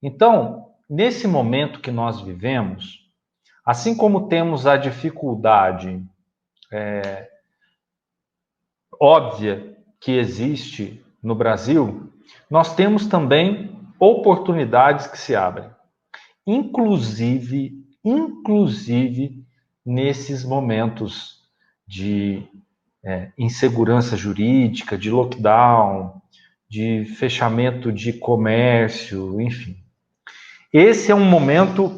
Então, nesse momento que nós vivemos, assim como temos a dificuldade óbvia que existe no Brasil, nós temos também oportunidades que se abrem, inclusive nesses momentos de insegurança jurídica, de lockdown, de fechamento de comércio, enfim. Esse é um momento,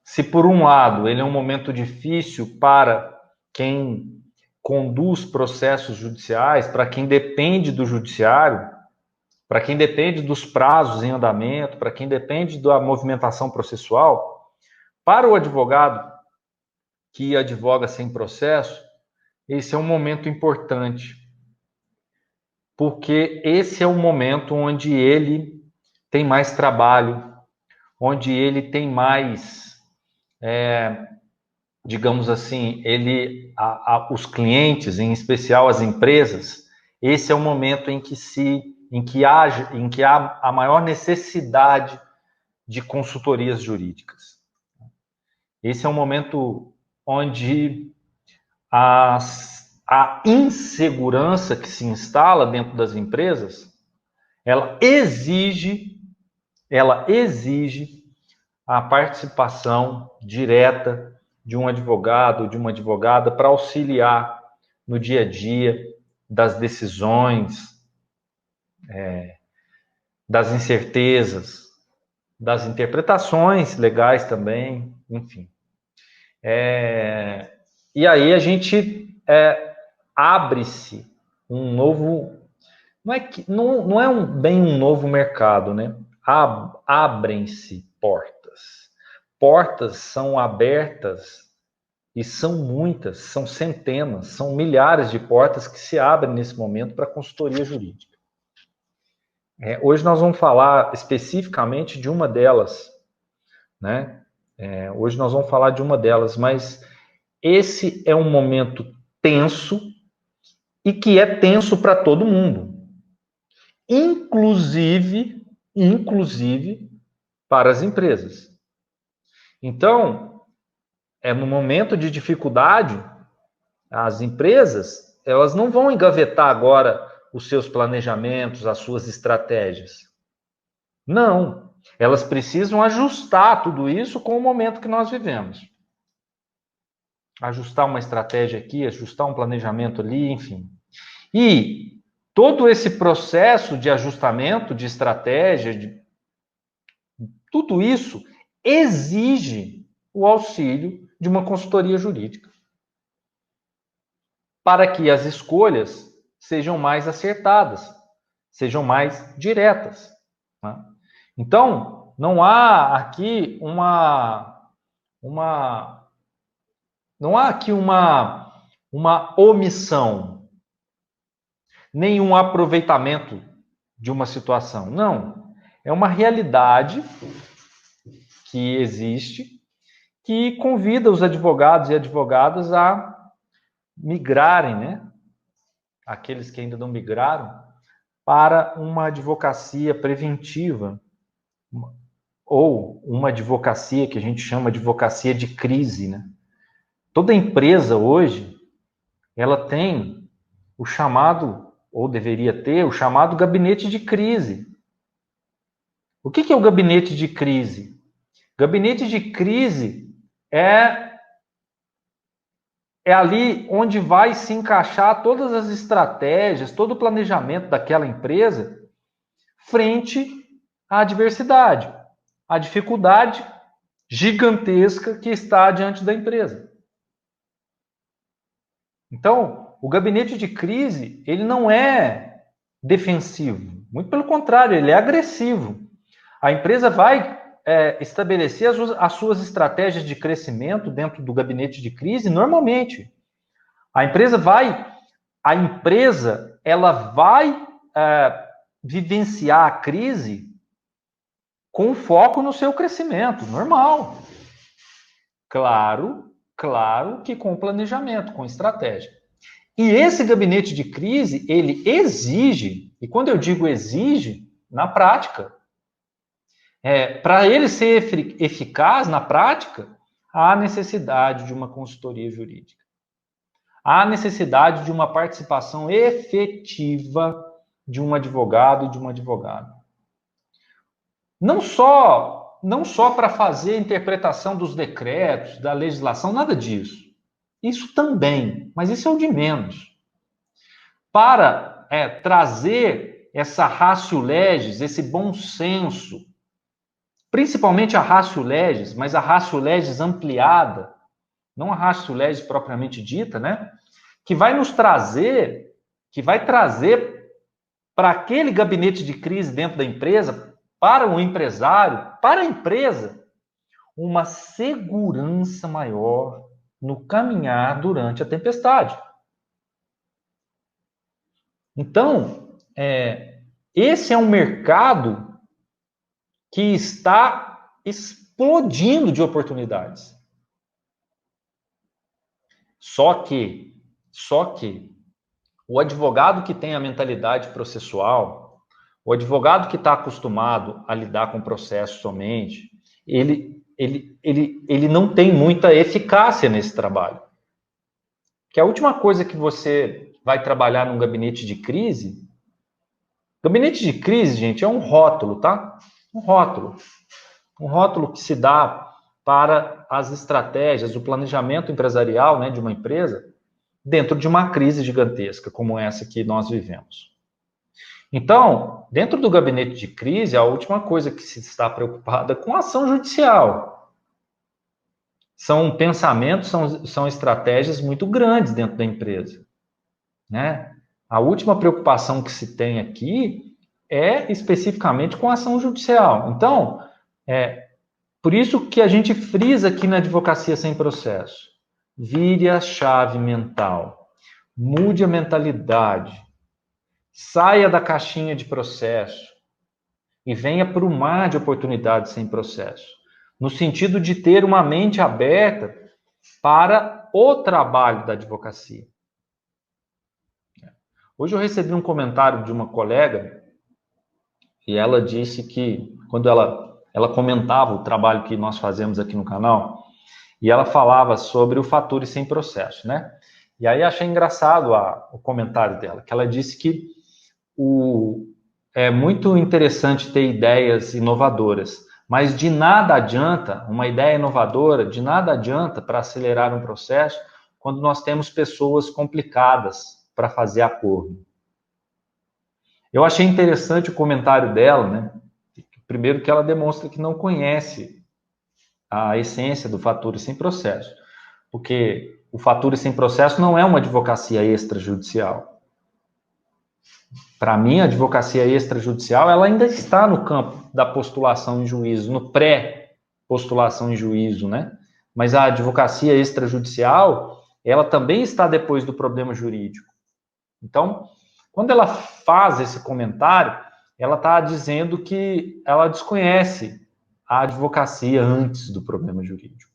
se por um lado ele é um momento difícil para quem conduz processos judiciais, para quem depende do judiciário, para quem depende dos prazos em andamento, para quem depende da movimentação processual, para o advogado que advoga sem processo, esse é um momento importante, porque esse é o momento onde ele tem mais trabalho, onde ele tem mais, digamos assim, os clientes, em especial as empresas, esse é o momento em que há a maior necessidade de consultorias jurídicas. Esse é um momento onde a insegurança que se instala dentro das empresas, ela exige a participação direta de um advogado, de uma advogada, para auxiliar no dia a dia das decisões, das incertezas, das interpretações legais também, enfim. E aí a gente abre-se um novo... Não é bem um novo mercado, né? Abrem-se portas. Portas são abertas e são muitas, são centenas, são milhares de portas que se abrem nesse momento para a consultoria jurídica. Hoje nós vamos falar especificamente de uma delas, né? Hoje nós vamos falar de uma delas, mas esse é um momento tenso e que é tenso para todo mundo, inclusive para as empresas. Então, no momento de dificuldade, as empresas, elas não vão engavetar agora os seus planejamentos, as suas estratégias. Não. Elas precisam ajustar tudo isso com o momento que nós vivemos. Ajustar uma estratégia aqui, ajustar um planejamento ali, enfim. E todo esse processo de ajustamento de estratégia, tudo isso exige o auxílio de uma consultoria jurídica, para que as escolhas sejam mais acertadas, sejam mais diretas. Né? Então, não há aqui uma omissão, nenhum aproveitamento de uma situação. Não. É uma realidade que existe, que convida os advogados e advogadas a migrarem, né? Aqueles que ainda não migraram, para uma advocacia preventiva, ou uma advocacia que a gente chama de advocacia de crise, né? Toda empresa hoje, ela tem o chamado, ou deveria ter, o chamado gabinete de crise. O que é o gabinete de crise? Gabinete de crise é ali onde vai se encaixar todas as estratégias, todo o planejamento daquela empresa frente à adversidade, à dificuldade gigantesca que está diante da empresa. Então, o gabinete de crise, ele não é defensivo, muito pelo contrário, ele é agressivo. A empresa vai estabelecer as suas estratégias de crescimento dentro do gabinete de crise normalmente. A empresa ela vai vivenciar a crise com foco no seu crescimento, normal. Claro que com planejamento, com estratégia. E esse gabinete de crise, ele exige, e quando eu digo exige, na prática, Para ele ser eficaz na prática, há necessidade de uma consultoria jurídica. Há necessidade de uma participação efetiva de um advogado e de uma advogada. Não só para fazer a interpretação dos decretos, da legislação, nada disso. Isso também, mas isso é o de menos. Para trazer essa ratio legis, esse bom senso, principalmente a ratio legis, mas a ratio legis ampliada, não a ratio legis propriamente dita, né? Que vai trazer para aquele gabinete de crise dentro da empresa, para o empresário, para a empresa, uma segurança maior no caminhar durante a tempestade. Então, esse é um mercado que está explodindo de oportunidades. Só que o advogado que tem a mentalidade processual, o advogado que está acostumado a lidar com processo somente, ele não tem muita eficácia nesse trabalho. Que a última coisa que você vai trabalhar num gabinete de crise, gente, é um rótulo, tá? Um rótulo que se dá para as estratégias, o planejamento empresarial, né, de uma empresa, dentro de uma crise gigantesca, como essa que nós vivemos. Então, dentro do gabinete de crise, a última coisa que se está preocupada é com a ação judicial. São pensamentos, são estratégias muito grandes dentro da empresa, né? A última preocupação que se tem aqui é especificamente com a ação judicial. Então, por isso que a gente frisa aqui na advocacia sem processo. Vire a chave mental, mude a mentalidade, saia da caixinha de processo e venha para o mar de oportunidades sem processo, no sentido de ter uma mente aberta para o trabalho da advocacia. Hoje eu recebi um comentário de uma colega e ela disse que, quando ela comentava o trabalho que nós fazemos aqui no canal, e ela falava sobre o Faturi sem processo, né? E aí achei engraçado o comentário dela, que ela disse que é muito interessante ter ideias inovadoras, mas de nada adianta, uma ideia inovadora, de nada adianta para acelerar um processo quando nós temos pessoas complicadas para fazer acordo. Eu achei interessante o comentário dela, né? Primeiro que ela demonstra que não conhece a essência do Faturi sem processo, porque o Faturi sem processo não é uma advocacia extrajudicial. Para mim, a advocacia extrajudicial, ela ainda está no campo da postulação em juízo, no pré-postulação em juízo, né? Mas a advocacia extrajudicial, ela também está depois do problema jurídico. Então, quando ela faz esse comentário, ela está dizendo que ela desconhece a advocacia antes do problema jurídico.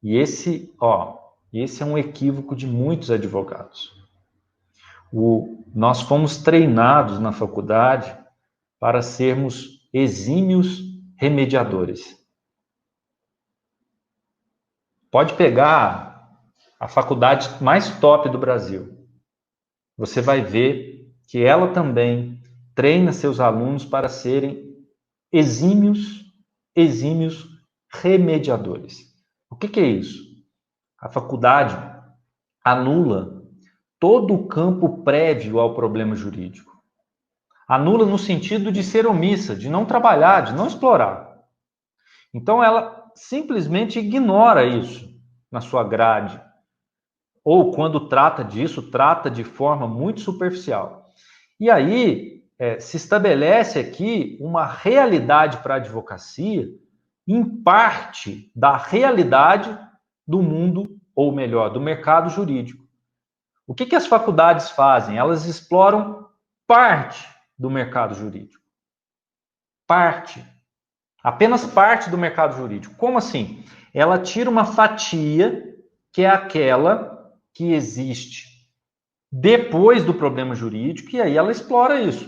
E esse é um equívoco de muitos advogados. Nós fomos treinados na faculdade para sermos exímios remediadores. Pode pegar a faculdade mais top do Brasil. Você vai ver que ela também treina seus alunos para serem exímios remediadores. O que é isso? A faculdade anula todo o campo prévio ao problema jurídico. Anula no sentido de ser omissa, de não trabalhar, de não explorar. Então, ela simplesmente ignora isso na sua grade. Ou, quando trata disso, trata de forma muito superficial. E aí, se estabelece aqui uma realidade para a advocacia, em parte da realidade do mundo, ou melhor, do mercado jurídico. O que as faculdades fazem? Elas exploram parte do mercado jurídico. Parte. Apenas parte do mercado jurídico. Como assim? Ela tira uma fatia, que é aquela que existe depois do problema jurídico, e aí ela explora isso.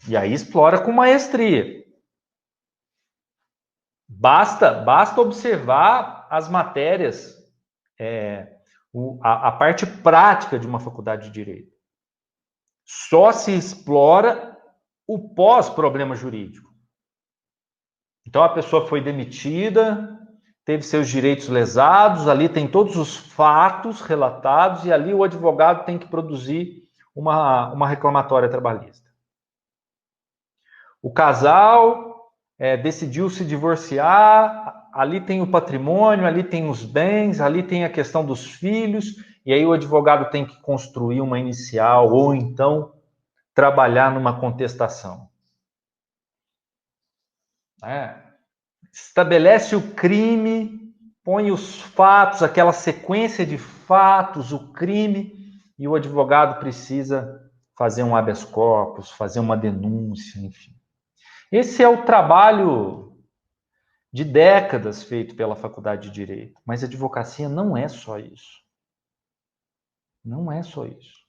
E aí explora com maestria. Basta observar as matérias, a parte prática de uma faculdade de Direito. Só se explora o pós-problema jurídico. Então, a pessoa foi demitida, teve seus direitos lesados, ali tem todos os fatos relatados e ali o advogado tem que produzir uma reclamatória trabalhista. O casal decidiu se divorciar, ali tem o patrimônio, ali tem os bens, ali tem a questão dos filhos, e aí o advogado tem que construir uma inicial ou então trabalhar numa contestação. Estabelece o crime, põe os fatos, aquela sequência de fatos, o crime, e o advogado precisa fazer um habeas corpus, fazer uma denúncia, enfim. Esse é o trabalho de décadas feito pela Faculdade de Direito, mas a advocacia não é só isso. Não é só isso.